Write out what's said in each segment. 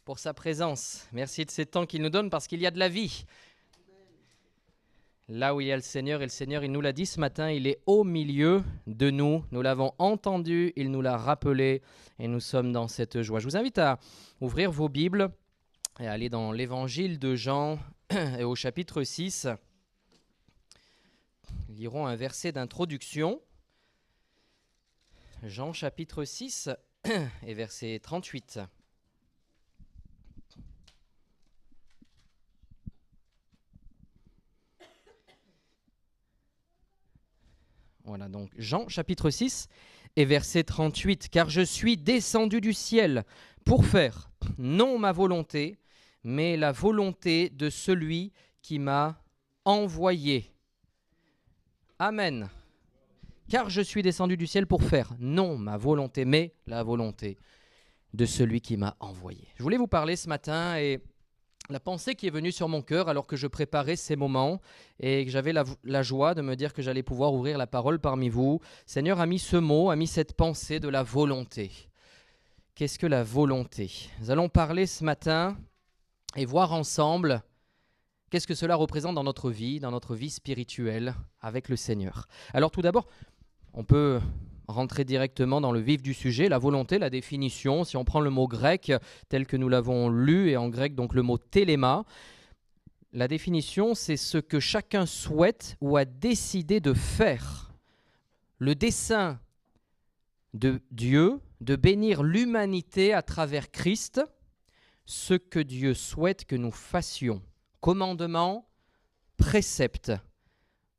pour sa présence. Merci de ces temps qu'il nous donne parce qu'il y a de la vie. Là où il y a le Seigneur, et le Seigneur, il nous l'a dit ce matin, il est au milieu de nous. Nous l'avons entendu, il nous l'a rappelé et nous sommes dans cette joie. Je vous invite à ouvrir vos Bibles et à aller dans l'évangile de Jean et au chapitre 6. Nous lirons un verset d'introduction. Jean chapitre 6 et verset 38. Voilà, donc Jean chapitre 6 et verset 38. « Car je suis descendu du ciel pour faire, non ma volonté, mais la volonté de celui qui m'a envoyé. » Amen. « Car je suis descendu du ciel pour faire, non ma volonté, mais la volonté de celui qui m'a envoyé. » Je voulais vous parler ce matin et la pensée qui est venue sur mon cœur alors que je préparais ces moments et que j'avais la joie de me dire que j'allais pouvoir ouvrir la parole parmi vous, Seigneur a mis ce mot, a mis cette pensée de la volonté. Qu'est-ce que la volonté? Nous allons parler ce matin et voir ensemble qu'est-ce que cela représente dans notre vie spirituelle avec le Seigneur. Alors tout d'abord, on peut rentrer directement dans le vif du sujet, la volonté, la définition. Si on prend le mot grec tel que nous l'avons lu, et en grec donc le mot téléma, la définition c'est ce que chacun souhaite ou a décidé de faire. Le dessein de Dieu de bénir l'humanité à travers Christ, ce que Dieu souhaite que nous fassions. Commandement, précepte,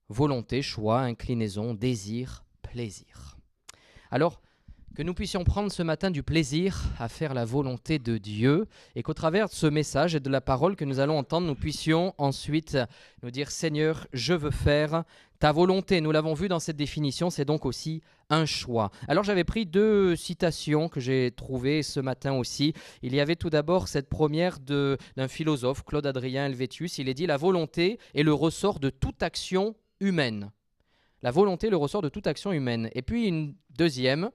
volonté, choix, inclinaison, désir, plaisir. Alors, que nous puissions prendre ce matin du plaisir à faire la volonté de Dieu et qu'au travers de ce message et de la parole que nous allons entendre, nous puissions ensuite nous dire « Seigneur, je veux faire ta volonté ». Nous l'avons vu dans cette définition, c'est donc aussi un choix. Alors j'avais pris deux citations que j'ai trouvées ce matin aussi. Il y avait tout d'abord cette première d'un philosophe, Claude Adrien Helvétius. Il est dit « La volonté est le ressort de toute action humaine ». La volonté est le ressort de toute action humaine. Et puis une deuxième,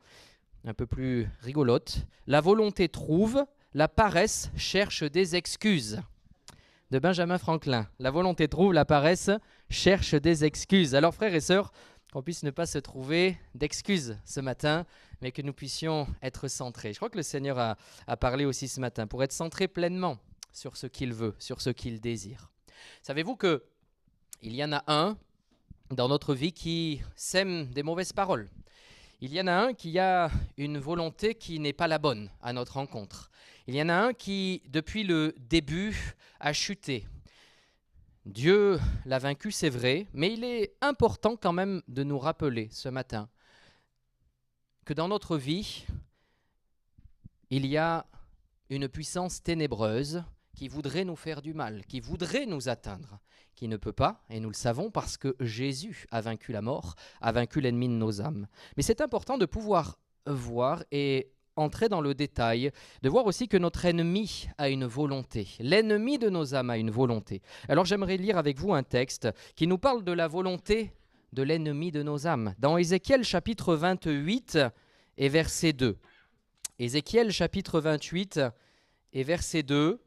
un peu plus rigolote. La volonté trouve, la paresse cherche des excuses. De Benjamin Franklin. La volonté trouve, la paresse cherche des excuses. Alors frères et sœurs, qu'on puisse ne pas se trouver d'excuses ce matin, mais que nous puissions être centrés. Je crois que le Seigneur a parlé aussi ce matin pour être centré pleinement sur ce qu'il veut, sur ce qu'il désire. Savez-vous qu'il y en a un dans notre vie qui sème des mauvaises paroles. Il y en a un qui a une volonté qui n'est pas la bonne à notre rencontre. Il y en a un qui, depuis le début, a chuté. Dieu l'a vaincu, c'est vrai, mais il est important quand même de nous rappeler ce matin que dans notre vie, il y a une puissance ténébreuse qui voudrait nous faire du mal, qui voudrait nous atteindre, qui ne peut pas, et nous le savons parce que Jésus a vaincu la mort, a vaincu l'ennemi de nos âmes. Mais c'est important de pouvoir voir et entrer dans le détail, de voir aussi que notre ennemi a une volonté. L'ennemi de nos âmes a une volonté. Alors j'aimerais lire avec vous un texte qui nous parle de la volonté de l'ennemi de nos âmes. Dans Ézéchiel chapitre 28 et verset 2. Ézéchiel chapitre 28 et verset 2.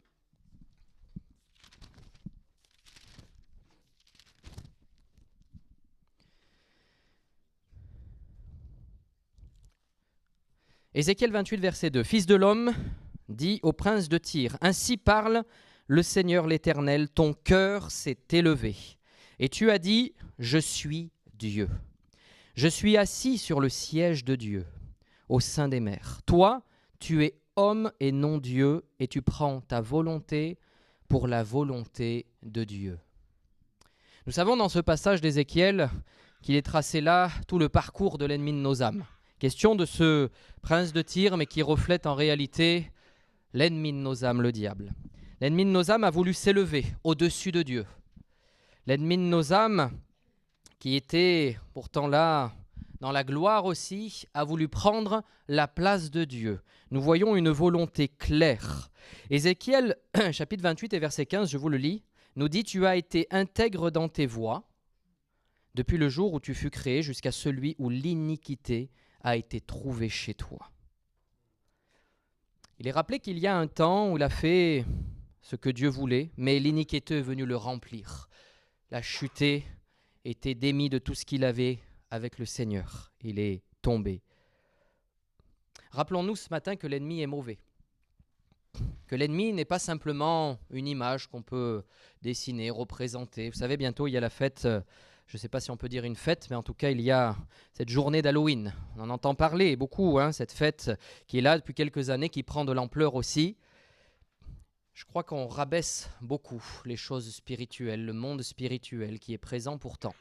Ézéchiel 28, verset 2. « Fils de l'homme, dit au prince de Tyr, ainsi parle le Seigneur l'Éternel, ton cœur s'est élevé. Et tu as dit, je suis Dieu. Je suis assis sur le siège de Dieu, au sein des mers. Toi, tu es homme et non Dieu, et tu prends ta volonté pour la volonté de Dieu. » Nous savons dans ce passage d'Ézéchiel qu'il est tracé là tout le parcours de l'ennemi de nos âmes. Question de ce prince de Tyr, mais qui reflète en réalité l'ennemi de nos âmes, le diable. L'ennemi de nos âmes a voulu s'élever au-dessus de Dieu. L'ennemi de nos âmes, qui était pourtant là dans la gloire aussi, a voulu prendre la place de Dieu. Nous voyons une volonté claire. Ézéchiel, chapitre 28 et verset 15, je vous le lis, nous dit « Tu as été intègre dans tes voies, depuis le jour où tu fus créé jusqu'à celui où l'iniquité a été trouvée chez toi. » Il est rappelé qu'il y a un temps où il a fait ce que Dieu voulait, mais l'iniquité est venue le remplir. La chuté était démis de tout ce qu'il avait avec le Seigneur. Il est tombé. Rappelons-nous ce matin que l'ennemi est mauvais. Que l'ennemi n'est pas simplement une image qu'on peut dessiner, représenter. Vous savez, bientôt il y a la fête, je ne sais pas si on peut dire une fête, mais en tout cas il y a cette journée d'Halloween. On en entend parler beaucoup, cette fête qui est là depuis quelques années, qui prend de l'ampleur aussi. Je crois qu'on rabaisse beaucoup les choses spirituelles, le monde spirituel qui est présent pourtant.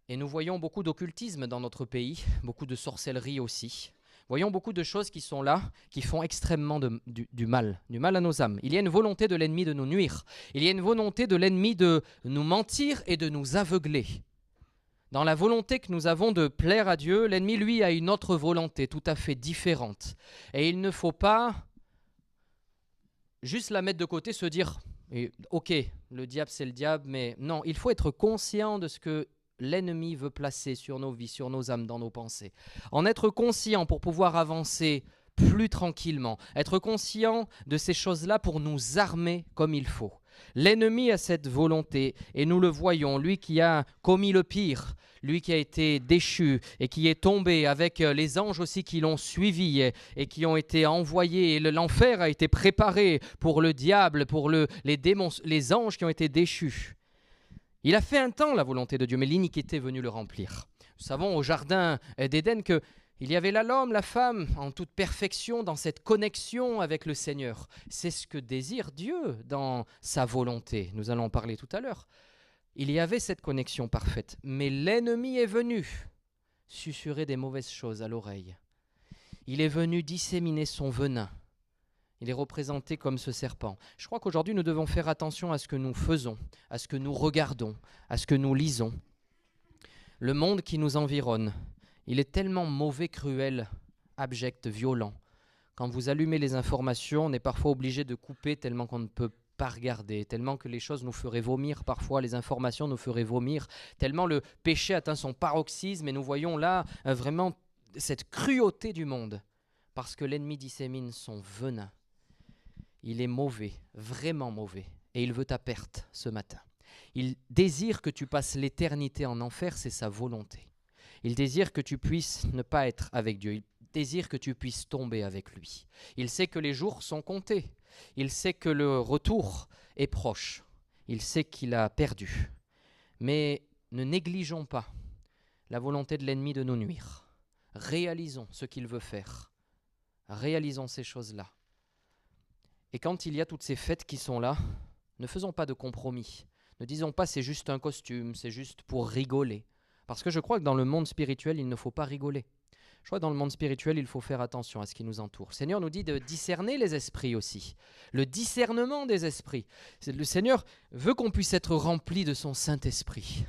Et nous voyons beaucoup d'occultisme dans notre pays, beaucoup de sorcellerie aussi. Voyons beaucoup de choses qui sont là, qui font extrêmement du mal à nos âmes. Il y a une volonté de l'ennemi de nous nuire. Il y a une volonté de l'ennemi de nous mentir et de nous aveugler. Dans la volonté que nous avons de plaire à Dieu, l'ennemi, lui, a une autre volonté tout à fait différente. Et il ne faut pas juste la mettre de côté, se dire « Ok, le diable, c'est le diable », mais non, il faut être conscient de ce que l'ennemi veut placer sur nos vies, sur nos âmes, dans nos pensées. En être conscient pour pouvoir avancer plus tranquillement, être conscient de ces choses-là pour nous armer comme il faut. L'ennemi a cette volonté et nous le voyons, lui qui a commis le pire, lui qui a été déchu et qui est tombé avec les anges aussi qui l'ont suivi et qui ont été envoyés. Et l'enfer a été préparé pour le diable, pour les démons, les anges qui ont été déchus. Il a fait un temps la volonté de Dieu, mais l'iniquité est venue le remplir. Nous savons au jardin d'Éden qu'il y avait là l'homme, la femme, en toute perfection, dans cette connexion avec le Seigneur. C'est ce que désire Dieu dans sa volonté. Nous allons en parler tout à l'heure. Il y avait cette connexion parfaite, mais l'ennemi est venu susurrer des mauvaises choses à l'oreille. Il est venu disséminer son venin. Il est représenté comme ce serpent. Je crois qu'aujourd'hui, nous devons faire attention à ce que nous faisons, à ce que nous regardons, à ce que nous lisons. Le monde qui nous environne, il est tellement mauvais, cruel, abject, violent. Quand vous allumez les informations, on est parfois obligé de couper tellement qu'on ne peut pas regarder, tellement que les choses nous feraient vomir parfois, les informations nous feraient vomir, tellement le péché atteint son paroxysme et nous voyons là vraiment cette cruauté du monde parce que l'ennemi dissémine son venin. Il est mauvais, vraiment mauvais, et il veut ta perte ce matin. Il désire que tu passes l'éternité en enfer, c'est sa volonté. Il désire que tu puisses ne pas être avec Dieu, il désire que tu puisses tomber avec lui. Il sait que les jours sont comptés, il sait que le retour est proche, il sait qu'il a perdu. Mais ne négligeons pas la volonté de l'ennemi de nous nuire. Réalisons ce qu'il veut faire, réalisons ces choses-là. Et quand il y a toutes ces fêtes qui sont là, ne faisons pas de compromis. Ne disons pas c'est juste un costume, c'est juste pour rigoler. Parce que je crois que dans le monde spirituel, il ne faut pas rigoler. Je crois que dans le monde spirituel, il faut faire attention à ce qui nous entoure. Le Seigneur nous dit de discerner les esprits aussi. Le discernement des esprits. Le Seigneur veut qu'on puisse être rempli de son Saint-Esprit.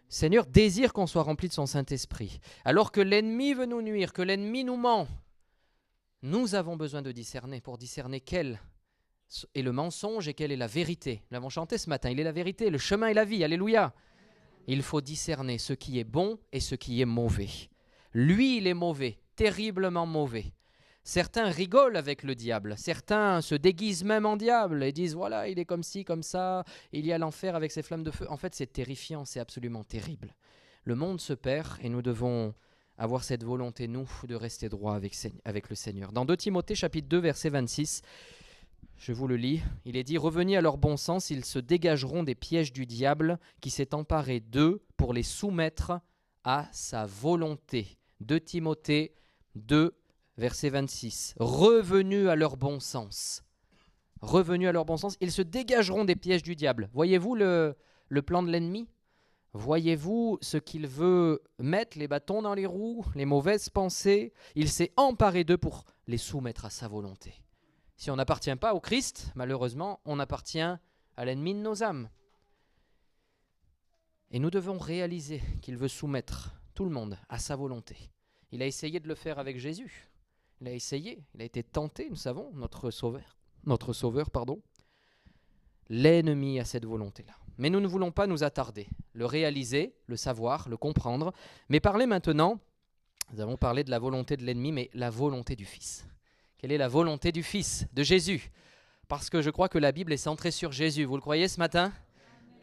Le Seigneur désire qu'on soit rempli de son Saint-Esprit. Alors que l'ennemi veut nous nuire, que l'ennemi nous ment, nous avons besoin de discerner pour discerner quel est le mensonge et quelle est la vérité. Nous l'avons chanté ce matin, il est la vérité, le chemin et la vie, alléluia. Il faut discerner ce qui est bon et ce qui est mauvais. Lui, il est mauvais, terriblement mauvais. Certains rigolent avec le diable, certains se déguisent même en diable et disent voilà, il est comme ci, comme ça, il y a l'enfer avec ses flammes de feu. En fait, c'est terrifiant, c'est absolument terrible. Le monde se perd et nous devons avoir cette volonté, nous, de rester droit avec le Seigneur. Dans 2 Timothée, chapitre 2, verset 26, je vous le lis, il est dit « Revenez à leur bon sens, ils se dégageront des pièges du diable qui s'est emparé d'eux pour les soumettre à sa volonté. » 2 Timothée 2, verset 26. Revenus à leur bon sens. Revenus à leur bon sens, ils se dégageront des pièges du diable. Voyez-vous le plan de l'ennemi ? Voyez-vous ce qu'il veut mettre, les bâtons dans les roues, les mauvaises pensées? Il s'est emparé d'eux pour les soumettre à sa volonté. Si on n'appartient pas au Christ, malheureusement, on appartient à l'ennemi de nos âmes. Et nous devons réaliser qu'il veut soumettre tout le monde à sa volonté. Il a essayé de le faire avec Jésus. Il a été tenté, nous savons, notre sauveur, pardon. L'ennemi a cette volonté-là. Mais nous ne voulons pas nous attarder, le réaliser, le savoir, le comprendre, mais parler maintenant, nous avons parlé de la volonté de l'ennemi, mais la volonté du Fils. Quelle est la volonté du Fils, de Jésus? Parce que je crois que la Bible est centrée sur Jésus. Vous le croyez ce matin?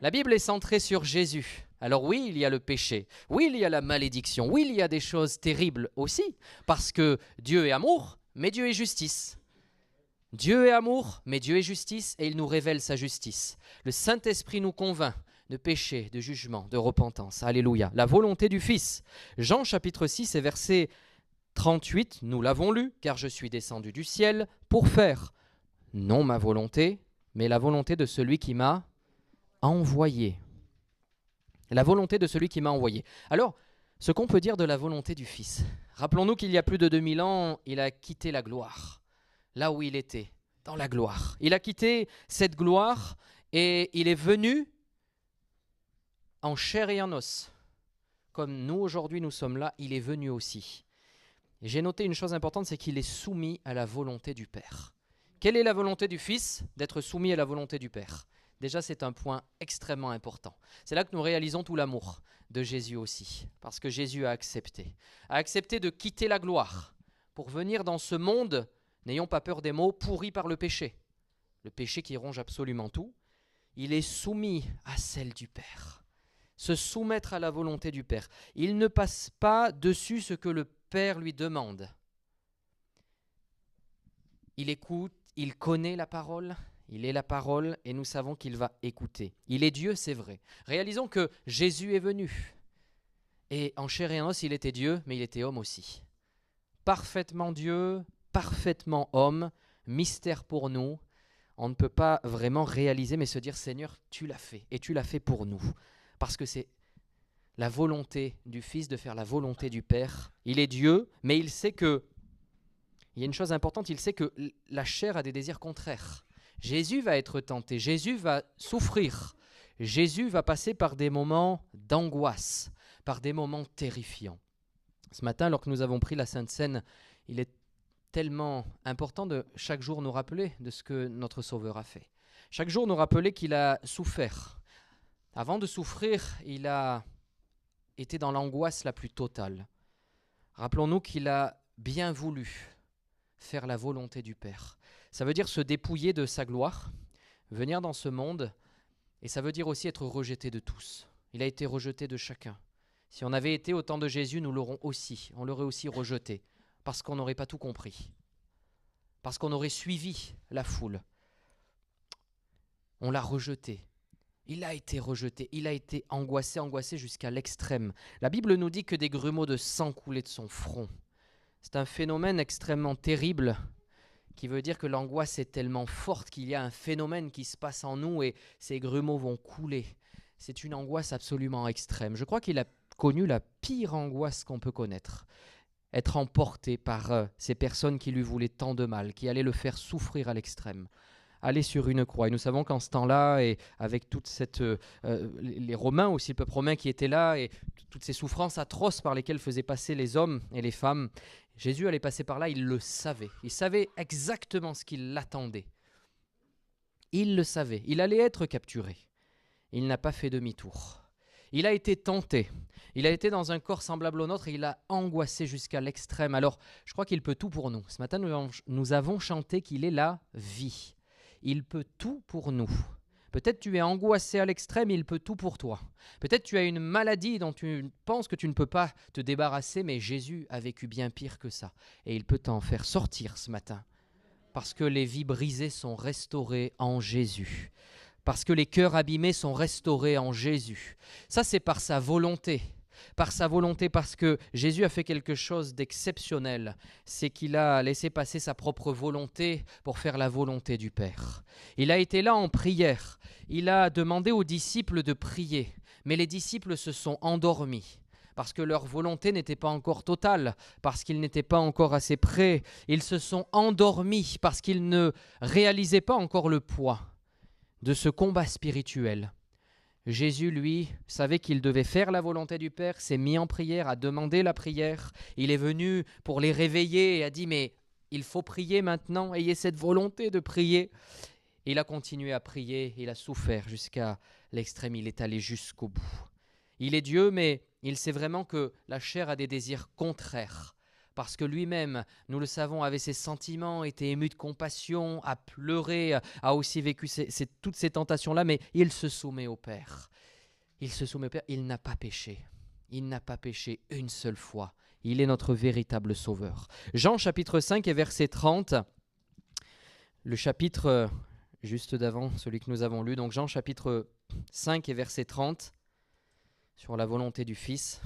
La Bible est centrée sur Jésus. Alors oui, il y a le péché. Oui, il y a la malédiction. Oui, il y a des choses terribles aussi. Parce que Dieu est amour, mais Dieu est justice. Dieu est amour, mais Dieu est justice et il nous révèle sa justice. Le Saint-Esprit nous convainc de péché, de jugement, de repentance. Alléluia. La volonté du Fils. Jean chapitre 6 et verset 38, nous l'avons lu, car je suis descendu du ciel pour faire, non ma volonté, mais la volonté de celui qui m'a envoyé. La volonté de celui qui m'a envoyé. Alors, ce qu'on peut dire de la volonté du Fils. Rappelons-nous qu'il y a plus de 2000 ans, il a quitté la gloire, là où il était, dans la gloire. Il a quitté cette gloire et il est venu en chair et en os. Comme nous, aujourd'hui, nous sommes là, il est venu aussi. Et j'ai noté une chose importante, c'est qu'il est soumis à la volonté du Père. Quelle est la volonté du Fils? D'être soumis à la volonté du Père. Déjà, c'est un point extrêmement important. C'est là que nous réalisons tout l'amour de Jésus aussi, parce que Jésus a accepté de quitter la gloire pour venir dans ce monde, n'ayons pas peur des mots, pourri par le péché qui ronge absolument tout. Il est soumis à celle du Père. Se soumettre à la volonté du Père. Il ne passe pas dessus ce que le Père lui demande. Il écoute, il connaît la parole, il est la parole et nous savons qu'il va écouter. Il est Dieu, c'est vrai. Réalisons que Jésus est venu. Et en chair et en os, il était Dieu, mais il était homme aussi. Parfaitement Dieu, parfaitement homme, mystère pour nous. On ne peut pas vraiment réaliser, mais se dire, Seigneur, tu l'as fait, et tu l'as fait pour nous. Parce que c'est la volonté du Fils de faire la volonté du Père. Il est Dieu, mais il sait que, il y a une chose importante, il sait que la chair a des désirs contraires. Jésus va être tenté, Jésus va souffrir, Jésus va passer par des moments d'angoisse, par des moments terrifiants. Ce matin, alors que nous avons pris la Sainte Seine, il est tellement important de chaque jour nous rappeler de ce que notre Sauveur a fait. Chaque jour nous rappeler qu'il a souffert. Avant de souffrir, il a été dans l'angoisse la plus totale. Rappelons-nous qu'il a bien voulu faire la volonté du Père. Ça veut dire se dépouiller de sa gloire, venir dans ce monde, et ça veut dire aussi être rejeté de tous. Il a été rejeté de chacun. Si on avait été au temps de Jésus, nous l'aurons aussi. On l'aurait aussi rejeté, parce qu'on n'aurait pas tout compris, parce qu'on aurait suivi la foule. On l'a rejeté. Il a été rejeté, il a été angoissé jusqu'à l'extrême. La Bible nous dit que des grumeaux de sang coulaient de son front. C'est un phénomène extrêmement terrible qui veut dire que l'angoisse est tellement forte qu'il y a un phénomène qui se passe en nous et ces grumeaux vont couler. C'est une angoisse absolument extrême. Je crois qu'il a connu la pire angoisse qu'on peut connaître. Être emporté par ces personnes qui lui voulaient tant de mal, qui allaient le faire souffrir à l'extrême. Aller sur une croix. Et nous savons qu'en ce temps-là, et avec toute cette, les Romains aussi, le peuple romain qui était là, et toutes ces souffrances atroces par lesquelles faisaient passer les hommes et les femmes, Jésus allait passer par là, il le savait. Il savait exactement ce qui l'attendait. Il le savait. Il allait être capturé. Il n'a pas fait demi-tour. Il a été tenté. Il a été dans un corps semblable au nôtre et il a angoissé jusqu'à l'extrême. Alors, je crois qu'il peut tout pour nous. Ce matin, nous avons chanté qu'il est la vie. Il peut tout pour nous. Peut-être tu es angoissé à l'extrême, il peut tout pour toi. Peut-être tu as une maladie dont tu penses que tu ne peux pas te débarrasser, mais Jésus a vécu bien pire que ça. Et il peut t'en faire sortir ce matin. Parce que les vies brisées sont restaurées en Jésus. Parce que les cœurs abîmés sont restaurés en Jésus. Ça, c'est par sa volonté. Par sa volonté, parce que Jésus a fait quelque chose d'exceptionnel, c'est qu'il a laissé passer sa propre volonté pour faire la volonté du Père. Il a été là en prière, il a demandé aux disciples de prier, mais les disciples se sont endormis, parce que leur volonté n'était pas encore totale, parce qu'ils n'étaient pas encore assez prêts. Ils se sont endormis parce qu'ils ne réalisaient pas encore le poids de ce combat spirituel. Jésus, lui, savait qu'il devait faire la volonté du Père, s'est mis en prière, a demandé la prière. Il est venu pour les réveiller et a dit « Mais il faut prier maintenant, ayez cette volonté de prier. » Il a continué à prier, il a souffert jusqu'à l'extrême, il est allé jusqu'au bout. Il est Dieu, mais il sait vraiment que la chair a des désirs contraires parce que lui-même, nous le savons, avait ses sentiments, était ému de compassion, a pleuré, a aussi vécu toutes ces tentations-là, mais il se soumet au Père. Il se soumet au Père, il n'a pas péché. Il n'a pas péché une seule fois. Il est notre véritable sauveur. Jean chapitre 5 et verset 30, le chapitre juste d'avant, celui que nous avons lu, donc Jean chapitre 5 et verset 30, sur la volonté du Fils.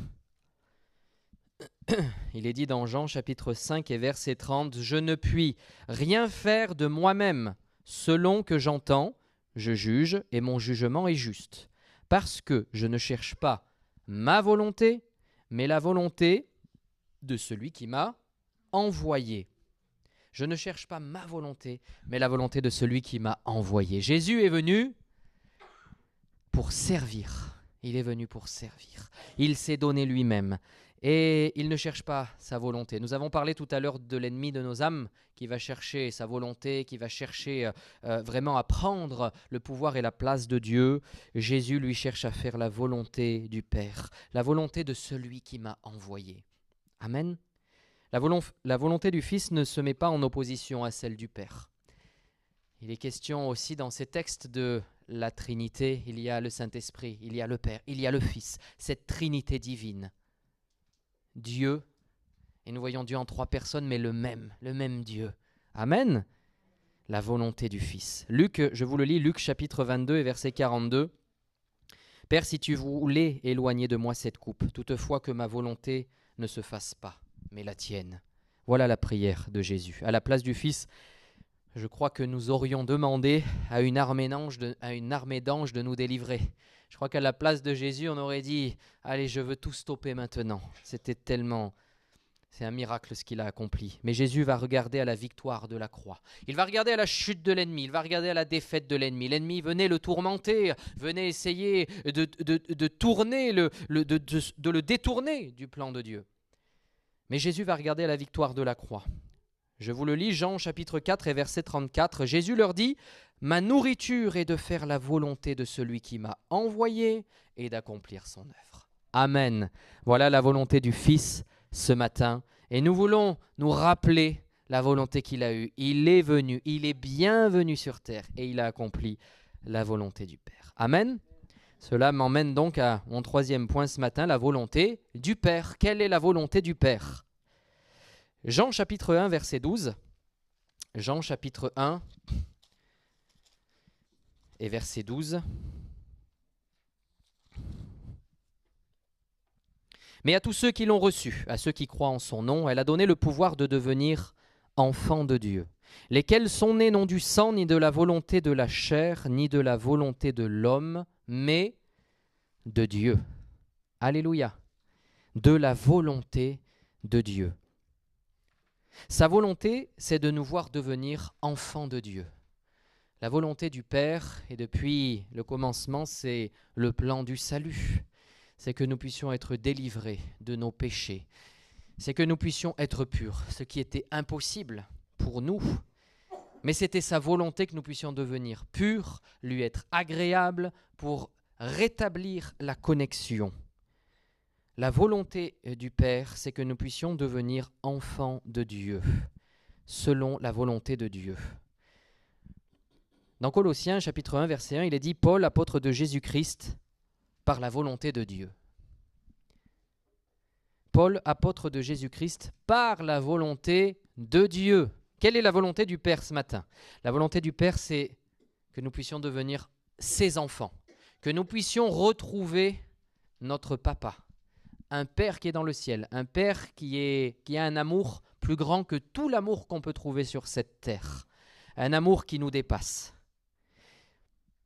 Il est dit dans Jean chapitre 5 et verset 30, « Je ne puis rien faire de moi-même, selon que j'entends, je juge, et mon jugement est juste, parce que je ne cherche pas ma volonté, mais la volonté de celui qui m'a envoyé. » Je ne cherche pas ma volonté, mais la volonté de celui qui m'a envoyé. Jésus est venu pour servir. Il est venu pour servir. Il s'est donné lui-même. Et il ne cherche pas sa volonté. Nous avons parlé tout à l'heure de l'ennemi de nos âmes qui va chercher sa volonté, qui va chercher vraiment à prendre le pouvoir et la place de Dieu. Jésus, lui, cherche à faire la volonté du Père, la volonté de celui qui m'a envoyé. Amen. La volonté du Fils ne se met pas en opposition à celle du Père. Il est question aussi dans ces textes de la Trinité. Il y a le Saint-Esprit, il y a le Père, il y a le Fils, cette Trinité divine. Dieu, et nous voyons Dieu en trois personnes, mais le même Dieu. Amen. La volonté du Fils. Luc, je vous le lis, Luc chapitre 22 et verset 42. « Père, si tu voulais éloigner de moi cette coupe, toutefois que ma volonté ne se fasse pas, mais la tienne. » Voilà la prière de Jésus. À la place du Fils, je crois que nous aurions demandé à une armée d'anges de nous délivrer. Je crois qu'à la place de Jésus, on aurait dit « Allez, je veux tout stopper maintenant. » C'est un miracle ce qu'il a accompli. Mais Jésus va regarder à la victoire de la croix. Il va regarder à la chute de l'ennemi. Il va regarder à la défaite de l'ennemi. L'ennemi venait le tourmenter, venait essayer de tourner, de le détourner du plan de Dieu. Mais Jésus va regarder à la victoire de la croix. Je vous le lis, Jean chapitre 4 et verset 34. Jésus leur dit « Ma nourriture est de faire la volonté de celui qui m'a envoyé et d'accomplir son œuvre. » Amen. Voilà la volonté du Fils ce matin. Et nous voulons nous rappeler la volonté qu'il a eue. Il est venu, il est bienvenu sur terre et il a accompli la volonté du Père. Amen. Cela m'emmène donc à mon troisième point ce matin, la volonté du Père. Quelle est la volonté du Père ? Jean chapitre 1, verset 12. Jean chapitre 1 et verset 12. Mais à tous ceux qui l'ont reçu, à ceux qui croient en son nom, elle a donné le pouvoir de devenir enfants de Dieu, lesquels sont nés non du sang, ni de la volonté de la chair, ni de la volonté de l'homme, mais de Dieu. Alléluia. De la volonté de Dieu. Sa volonté, c'est de nous voir devenir enfants de Dieu. La volonté du Père, et depuis le commencement, c'est le plan du salut. C'est que nous puissions être délivrés de nos péchés. C'est que nous puissions être purs, ce qui était impossible pour nous. Mais c'était sa volonté que nous puissions devenir purs, lui être agréables pour rétablir la connexion. La volonté du Père, c'est que nous puissions devenir enfants de Dieu, selon la volonté de Dieu. Dans Colossiens chapitre 1, verset 1, il est dit « Paul, apôtre de Jésus-Christ, par la volonté de Dieu. » Paul, apôtre de Jésus-Christ, par la volonté de Dieu. Quelle est la volonté du Père ce matin ? La volonté du Père, c'est que nous puissions devenir ses enfants, que nous puissions retrouver notre papa, un Père qui est dans le ciel, un Père qui a un amour plus grand que tout l'amour qu'on peut trouver sur cette terre, un amour qui nous dépasse.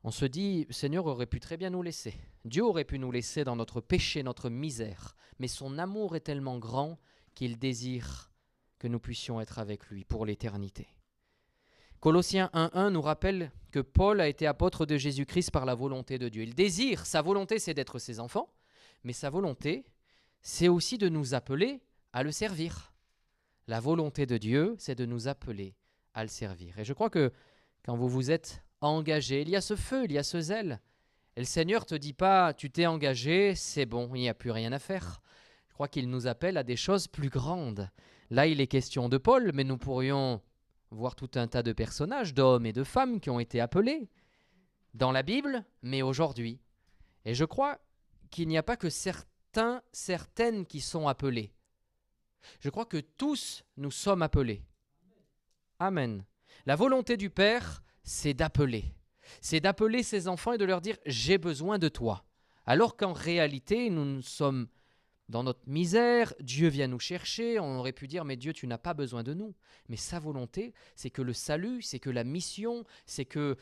On se dit, le Seigneur aurait pu très bien nous laisser. Dieu aurait pu nous laisser dans notre péché, notre misère. Mais son amour est tellement grand qu'il désire que nous puissions être avec lui pour l'éternité. Colossiens 1.1 nous rappelle que Paul a été apôtre de Jésus-Christ par la volonté de Dieu. Il désire, sa volonté c'est d'être ses enfants, mais sa volonté c'est aussi de nous appeler à le servir. La volonté de Dieu c'est de nous appeler à le servir. Et je crois que quand vous vous êtes engagé, il y a ce feu, il y a ce zèle. Et le Seigneur ne te dit pas, tu t'es engagé, c'est bon, il n'y a plus rien à faire. Je crois qu'il nous appelle à des choses plus grandes. Là, il est question de Paul, mais nous pourrions voir tout un tas de personnages, d'hommes et de femmes qui ont été appelés dans la Bible, mais aujourd'hui. Et je crois qu'il n'y a pas que certaines qui sont appelées. Je crois que tous nous sommes appelés. Amen. La volonté du Père, c'est d'appeler. C'est d'appeler ses enfants et de leur dire « j'ai besoin de toi ». Alors qu'en réalité, nous sommes dans notre misère, Dieu vient nous chercher, on aurait pu dire « mais Dieu, tu n'as pas besoin de nous ». Mais sa volonté, c'est que le salut, c'est que la mission, c'est que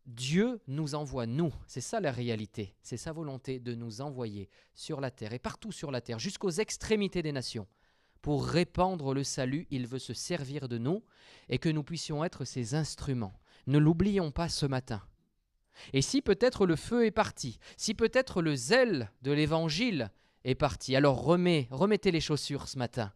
Dieu nous envoie, nous. C'est ça la réalité. C'est sa volonté de nous envoyer sur la terre et partout sur la terre, jusqu'aux extrémités des nations. Pour répandre le salut, il veut se servir de nous et que nous puissions être ses instruments. Ne l'oublions pas ce matin. Et si peut-être le feu est parti, si peut-être le zèle de l'évangile est parti, alors remettez les chaussures ce matin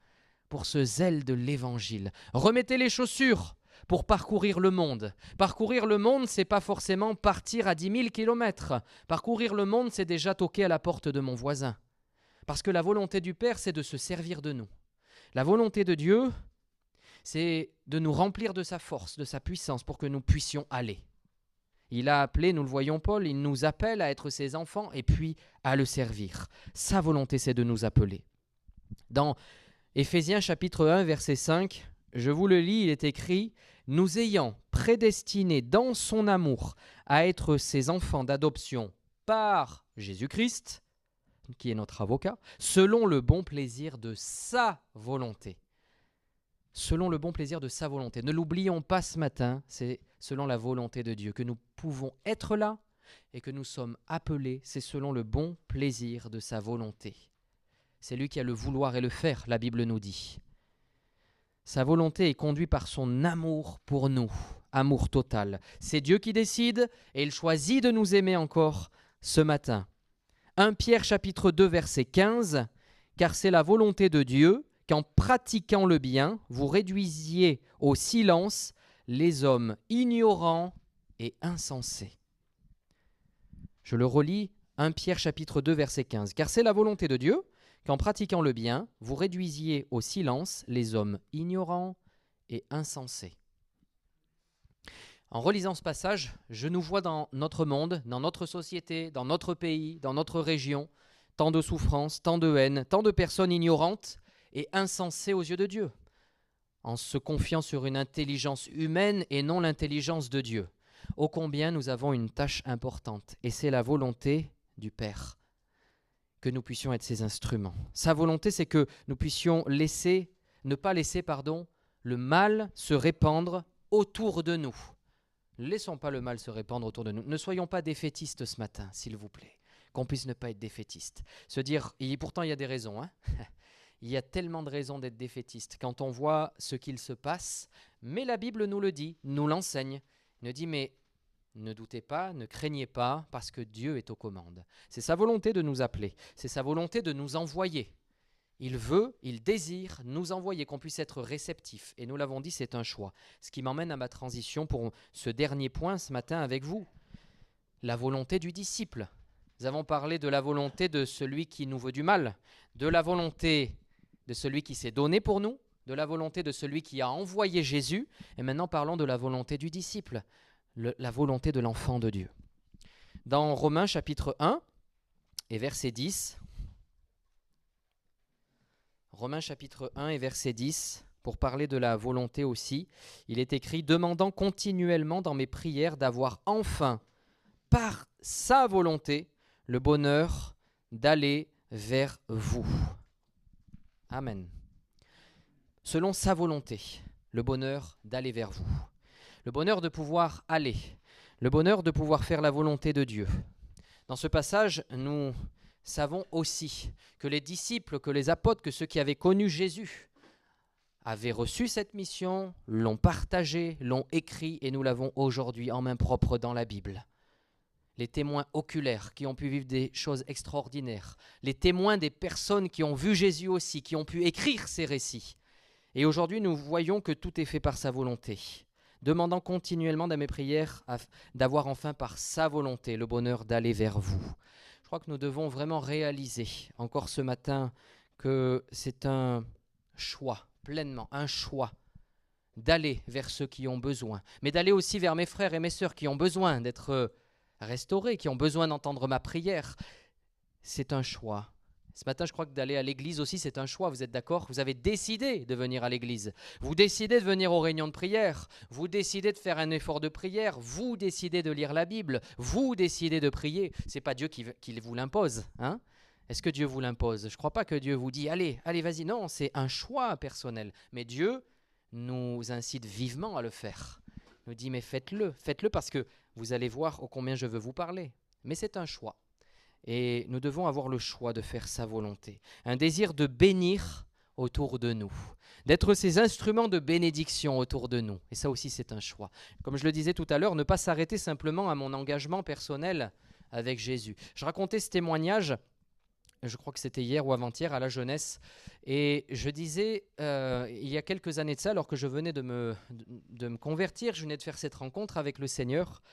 pour ce zèle de l'évangile. Remettez les chaussures pour parcourir le monde. Parcourir le monde, c'est pas forcément partir à 10 000 kilomètres. Parcourir le monde, c'est déjà toquer à la porte de mon voisin. Parce que la volonté du Père, c'est de se servir de nous. La volonté de Dieu, c'est de nous remplir de sa force, de sa puissance, pour que nous puissions aller. Il a appelé, nous le voyons Paul, il nous appelle à être ses enfants et puis à le servir. Sa volonté, c'est de nous appeler. Dans Éphésiens chapitre 1, verset 5, je vous le lis, il est écrit « Nous ayant prédestinés dans son amour à être ses enfants d'adoption par Jésus-Christ, qui est notre avocat, selon le bon plaisir de sa volonté. » Selon le bon plaisir de sa volonté. Ne l'oublions pas ce matin, c'est selon la volonté de Dieu que nous pouvons être là et que nous sommes appelés, c'est selon le bon plaisir de sa volonté. C'est lui qui a le vouloir et le faire, la Bible nous dit. Sa volonté est conduite par son amour pour nous, amour total. C'est Dieu qui décide et il choisit de nous aimer encore ce matin. 1 Pierre chapitre 2 verset 15, car c'est la volonté de Dieu qu'en pratiquant le bien, vous réduisiez au silence les hommes ignorants et insensés. Je le relis, 1 Pierre chapitre 2 verset 15. Car c'est la volonté de Dieu qu'en pratiquant le bien, vous réduisiez au silence les hommes ignorants et insensés. En relisant ce passage, je nous vois dans notre monde, dans notre société, dans notre pays, dans notre région, tant de souffrances, tant de haine, tant de personnes ignorantes et insensées aux yeux de Dieu, en se confiant sur une intelligence humaine et non l'intelligence de Dieu. Ô combien nous avons une tâche importante, et c'est la volonté du Père, que nous puissions être ses instruments. Sa volonté, c'est que nous puissions ne pas laisser le mal se répandre autour de nous. Ne laissons pas le mal se répandre autour de nous. Ne soyons pas défaitistes ce matin, s'il vous plaît, qu'on puisse ne pas être défaitistes. Se dire, pourtant il y a des raisons, il y a tellement de raisons d'être défaitiste quand on voit ce qu'il se passe, mais la Bible nous le dit, nous l'enseigne, nous dit mais ne doutez pas, ne craignez pas, parce que Dieu est aux commandes. C'est sa volonté de nous appeler, c'est sa volonté de nous envoyer. Il veut, il désire nous envoyer, qu'on puisse être réceptifs. Et nous l'avons dit, c'est un choix. Ce qui m'emmène à ma transition pour ce dernier point ce matin avec vous. La volonté du disciple. Nous avons parlé de la volonté de celui qui nous veut du mal, de la volonté de celui qui s'est donné pour nous, de la volonté de celui qui a envoyé Jésus, et maintenant parlons de la volonté du disciple, la volonté de l'enfant de Dieu. Dans Romains chapitre 1 et verset 10, Romains chapitre 1 et verset 10, pour parler de la volonté aussi, il est écrit « Demandant continuellement dans mes prières d'avoir enfin, par sa volonté, le bonheur d'aller vers vous. » Amen. Selon sa volonté, le bonheur d'aller vers vous. Le bonheur de pouvoir aller. Le bonheur de pouvoir faire la volonté de Dieu. Dans ce passage, nous savons aussi que les disciples, que les apôtres, que ceux qui avaient connu Jésus avaient reçu cette mission, l'ont partagée, l'ont écrit et nous l'avons aujourd'hui en main propre dans la Bible. Les témoins oculaires qui ont pu vivre des choses extraordinaires, les témoins des personnes qui ont vu Jésus aussi, qui ont pu écrire ces récits. Et aujourd'hui, nous voyons que tout est fait par sa volonté, demandant continuellement dans mes prières d'avoir enfin par sa volonté le bonheur d'aller vers vous. Je crois que nous devons vraiment réaliser encore ce matin que c'est un choix pleinement, un choix d'aller vers ceux qui ont besoin, mais d'aller aussi vers mes frères et mes sœurs qui ont besoin d'être restaurés, qui ont besoin d'entendre ma prière. C'est un choix. Ce matin, je crois que d'aller à l'église aussi, c'est un choix. Vous êtes d'accord? Vous avez décidé de venir à l'église. Vous décidez de venir aux réunions de prière. Vous décidez de faire un effort de prière. Vous décidez de lire la Bible. Vous décidez de prier. Ce n'est pas Dieu qui vous l'impose. Hein? Est-ce que Dieu vous l'impose? Je ne crois pas que Dieu vous dit « Allez, vas-y ». Non, c'est un choix personnel. Mais Dieu nous incite vivement à le faire. Il nous dit « Mais faites-le. Faites-le parce que vous allez voir ô combien je veux vous parler. » Mais c'est un choix. Et nous devons avoir le choix de faire sa volonté. Un désir de bénir autour de nous, d'être ces instruments de bénédiction autour de nous. Et ça aussi, c'est un choix. Comme je le disais tout à l'heure, ne pas s'arrêter simplement à mon engagement personnel avec Jésus. Je racontais ce témoignage, je crois que c'était hier ou avant-hier, à la jeunesse. Et je disais, il y a quelques années de ça, alors que je venais de me convertir, je venais de faire cette rencontre avec le Seigneur.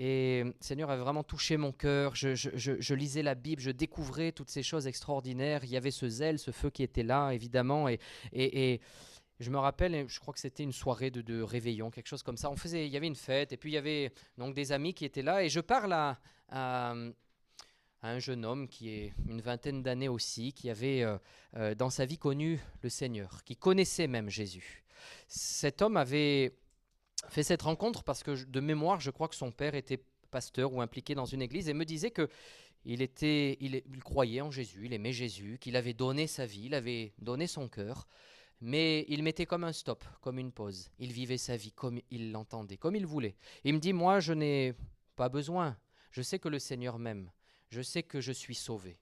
Et le Seigneur avait vraiment touché mon cœur. Je lisais la Bible, je découvrais toutes ces choses extraordinaires. Il y avait ce zèle, ce feu qui était là, évidemment. Et je me rappelle, je crois que c'était une soirée de réveillon, quelque chose comme ça. Il y avait une fête, et puis il y avait donc des amis qui étaient là. Et je parle à un jeune homme qui est une vingtaine d'années aussi, qui avait dans sa vie connu le Seigneur, qui connaissait même Jésus. Cet homme avait fait cette rencontre parce que de mémoire, je crois que son père était pasteur ou impliqué dans une église et me disait qu'il croyait en Jésus, il aimait Jésus, qu'il avait donné sa vie, il avait donné son cœur, mais il mettait comme un stop, comme une pause. Il vivait sa vie comme il l'entendait, comme il voulait. Il me dit, moi, je n'ai pas besoin. Je sais que le Seigneur m'aime. Je sais que je suis sauvé.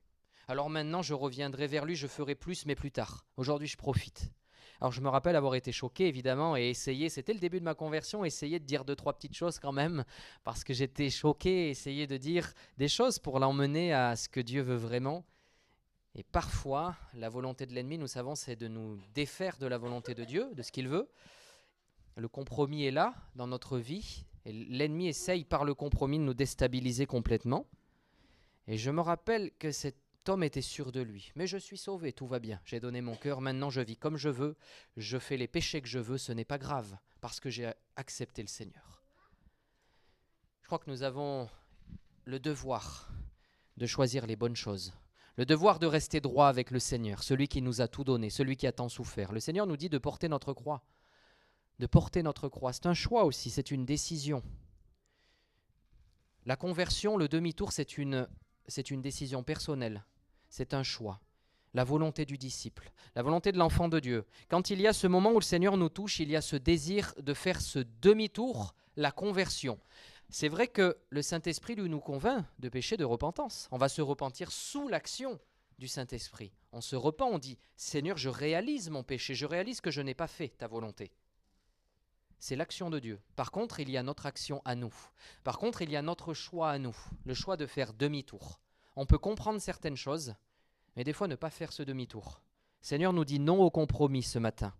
Alors maintenant, je reviendrai vers lui, je ferai plus, mais plus tard. Aujourd'hui, je profite. Alors je me rappelle avoir été choqué évidemment et c'était le début de ma conversion, essayer de dire 2-3 petites choses quand même parce que j'étais choqué, essayer de dire des choses pour l'emmener à ce que Dieu veut vraiment. Et parfois, la volonté de l'ennemi, nous savons, c'est de nous défaire de la volonté de Dieu, de ce qu'il veut. Le compromis est là dans notre vie et l'ennemi essaye par le compromis de nous déstabiliser complètement. Et je me rappelle que cet homme était sûr de lui. Mais je suis sauvé, tout va bien. J'ai donné mon cœur, maintenant je vis comme je veux. Je fais les péchés que je veux, ce n'est pas grave, parce que j'ai accepté le Seigneur. Je crois que nous avons le devoir de choisir les bonnes choses. Le devoir de rester droit avec le Seigneur, celui qui nous a tout donné, celui qui a tant souffert. Le Seigneur nous dit de porter notre croix. De porter notre croix. C'est un choix aussi, c'est une décision. La conversion, le demi-tour, c'est une décision personnelle. C'est un choix, la volonté du disciple, la volonté de l'enfant de Dieu. Quand il y a ce moment où le Seigneur nous touche, il y a ce désir de faire ce demi-tour, la conversion. C'est vrai que le Saint-Esprit lui nous convainc de péché, de repentance. On va se repentir sous l'action du Saint-Esprit. On se repent, on dit « Seigneur, je réalise mon péché, je réalise que je n'ai pas fait ta volonté ». C'est l'action de Dieu. Par contre, il y a notre action à nous. Par contre, il y a notre choix à nous, le choix de faire demi-tour. On peut comprendre certaines choses, mais des fois ne pas faire ce demi-tour. Le Seigneur nous dit non au compromis ce matin.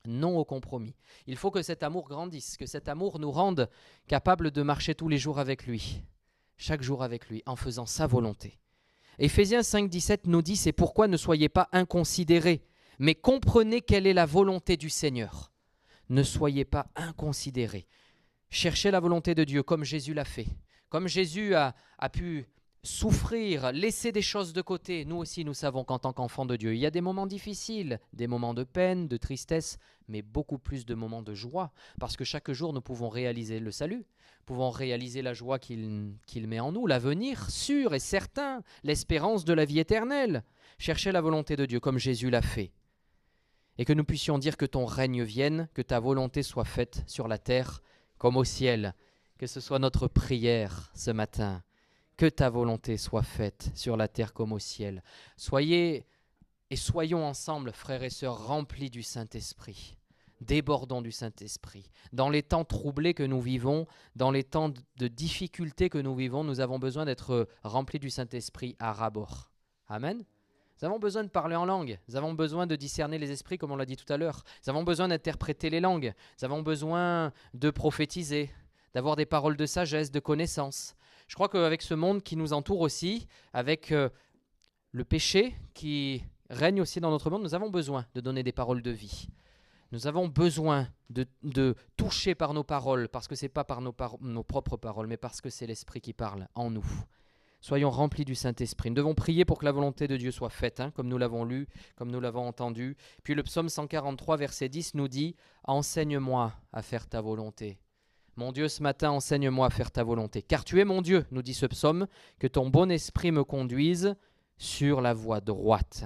Non au compromis. Il faut que cet amour grandisse, que cet amour nous rende capables de marcher tous les jours avec lui, chaque jour avec lui, en faisant sa volonté. Éphésiens 5,17 nous dit « C'est pourquoi ne soyez pas inconsidérés, mais comprenez quelle est la volonté du Seigneur. Ne soyez pas inconsidérés. Cherchez la volonté de Dieu comme Jésus l'a fait. Comme Jésus a pu souffrir, laisser des choses de côté. Nous aussi, nous savons qu'en tant qu'enfants de Dieu, il y a des moments difficiles, des moments de peine, de tristesse, mais beaucoup plus de moments de joie, parce que chaque jour, nous pouvons réaliser le salut, nous pouvons réaliser la joie qu'il met en nous, l'avenir sûr et certain, l'espérance de la vie éternelle. Cherchez la volonté de Dieu comme Jésus l'a fait. Et que nous puissions dire que ton règne vienne, que ta volonté soit faite sur la terre comme au ciel. Que ce soit notre prière ce matin. Que ta volonté soit faite sur la terre comme au ciel. Soyons ensemble, frères et sœurs, remplis du Saint-Esprit. Débordons du Saint-Esprit. Dans les temps troublés que nous vivons, dans les temps de difficultés que nous vivons, nous avons besoin d'être remplis du Saint-Esprit à ras-bord. Amen. Nous avons besoin de parler en langue. Nous avons besoin de discerner les esprits, comme on l'a dit tout à l'heure. Nous avons besoin d'interpréter les langues. Nous avons besoin de prophétiser, d'avoir des paroles de sagesse, de connaissance. Je crois qu'avec ce monde qui nous entoure aussi, avec le péché qui règne aussi dans notre monde, nous avons besoin de donner des paroles de vie. Nous avons besoin de toucher par nos paroles, parce que ce n'est pas par nos propres paroles, mais parce que c'est l'Esprit qui parle en nous. Soyons remplis du Saint-Esprit. Nous devons prier pour que la volonté de Dieu soit faite, comme nous l'avons lu, comme nous l'avons entendu. Puis le psaume 143, verset 10 nous dit « Enseigne-moi à faire ta volonté ». Mon Dieu, ce matin, enseigne-moi à faire ta volonté. Car tu es mon Dieu, nous dit ce psaume, que ton bon esprit me conduise sur la voie droite.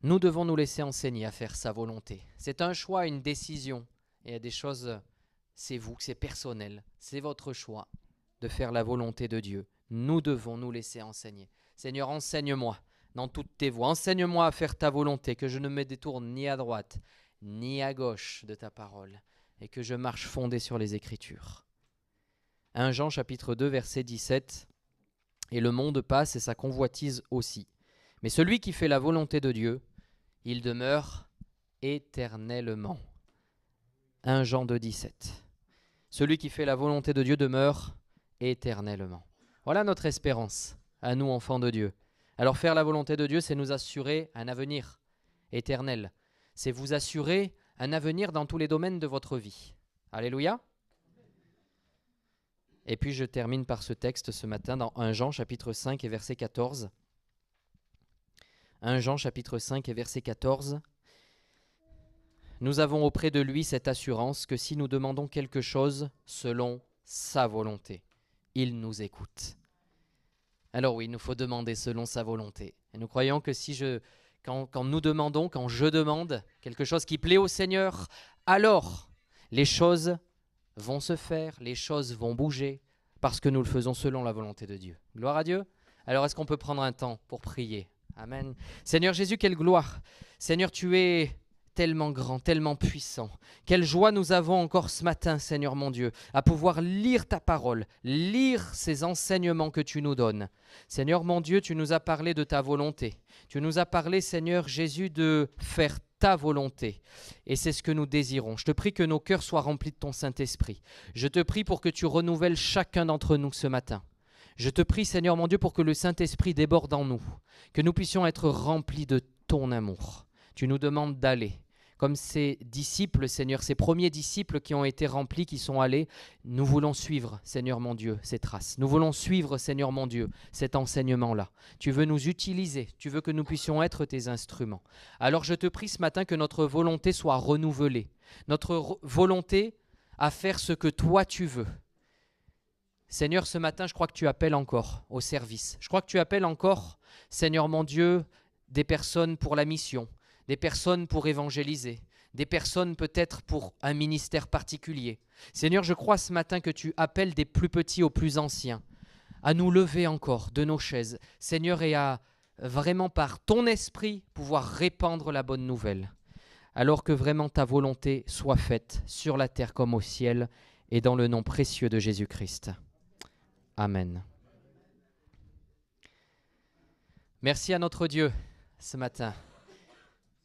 Nous devons nous laisser enseigner à faire sa volonté. C'est un choix, une décision. Et il y a des choses, c'est vous, c'est personnel, c'est votre choix de faire la volonté de Dieu. Nous devons nous laisser enseigner. Seigneur, enseigne-moi dans toutes tes voies. Enseigne-moi à faire ta volonté, que je ne me détourne ni à droite, ni à gauche de ta parole, et que je marche fondé sur les Écritures. 1 Jean chapitre 2, verset 17. Et le monde passe et sa convoitise aussi. Mais celui qui fait la volonté de Dieu, il demeure éternellement. 1 Jean 2, 17. Celui qui fait la volonté de Dieu demeure éternellement. Voilà notre espérance, à nous, enfants de Dieu. Alors faire la volonté de Dieu, c'est nous assurer un avenir éternel. C'est vous assurer un avenir dans tous les domaines de votre vie. Alléluia. Et puis je termine par ce texte ce matin dans 1 Jean chapitre 5 et verset 14. 1 Jean chapitre 5 et verset 14. Nous avons auprès de lui cette assurance que si nous demandons quelque chose selon sa volonté, il nous écoute. Alors oui, il nous faut demander selon sa volonté. Et nous croyons que quand nous demandons, quand je demande quelque chose qui plaît au Seigneur, alors les choses vont se faire, les choses vont bouger, parce que nous le faisons selon la volonté de Dieu. Gloire à Dieu. Alors est-ce qu'on peut prendre un temps pour prier? Amen. Seigneur Jésus, quelle gloire. Seigneur, tu es tellement grand, tellement puissant. Quelle joie nous avons encore ce matin, Seigneur mon Dieu, à pouvoir lire ta parole, lire ces enseignements que tu nous donnes. Seigneur mon Dieu, tu nous as parlé de ta volonté. Tu nous as parlé, Seigneur Jésus, de faire ta volonté. Et c'est ce que nous désirons. Je te prie que nos cœurs soient remplis de ton Saint-Esprit. Je te prie pour que tu renouvelles chacun d'entre nous ce matin. Je te prie, Seigneur mon Dieu, pour que le Saint-Esprit déborde en nous, que nous puissions être remplis de ton amour. Tu nous demandes d'aller. Comme ces disciples, Seigneur, ces premiers disciples qui ont été remplis, qui sont allés, nous voulons suivre, Seigneur mon Dieu, ces traces. Nous voulons suivre, Seigneur mon Dieu, cet enseignement-là. Tu veux nous utiliser, tu veux que nous puissions être tes instruments. Alors je te prie ce matin que notre volonté soit renouvelée, notre volonté à faire ce que toi tu veux. Seigneur, ce matin, je crois que tu appelles encore au service. Je crois que tu appelles encore, Seigneur mon Dieu, des personnes pour la mission, des personnes pour évangéliser, des personnes peut-être pour un ministère particulier. Seigneur, je crois ce matin que tu appelles des plus petits aux plus anciens à nous lever encore de nos chaises, Seigneur, et à vraiment par ton esprit pouvoir répandre la bonne nouvelle, alors que vraiment ta volonté soit faite sur la terre comme au ciel, et dans le nom précieux de Jésus-Christ. Amen. Merci à notre Dieu ce matin.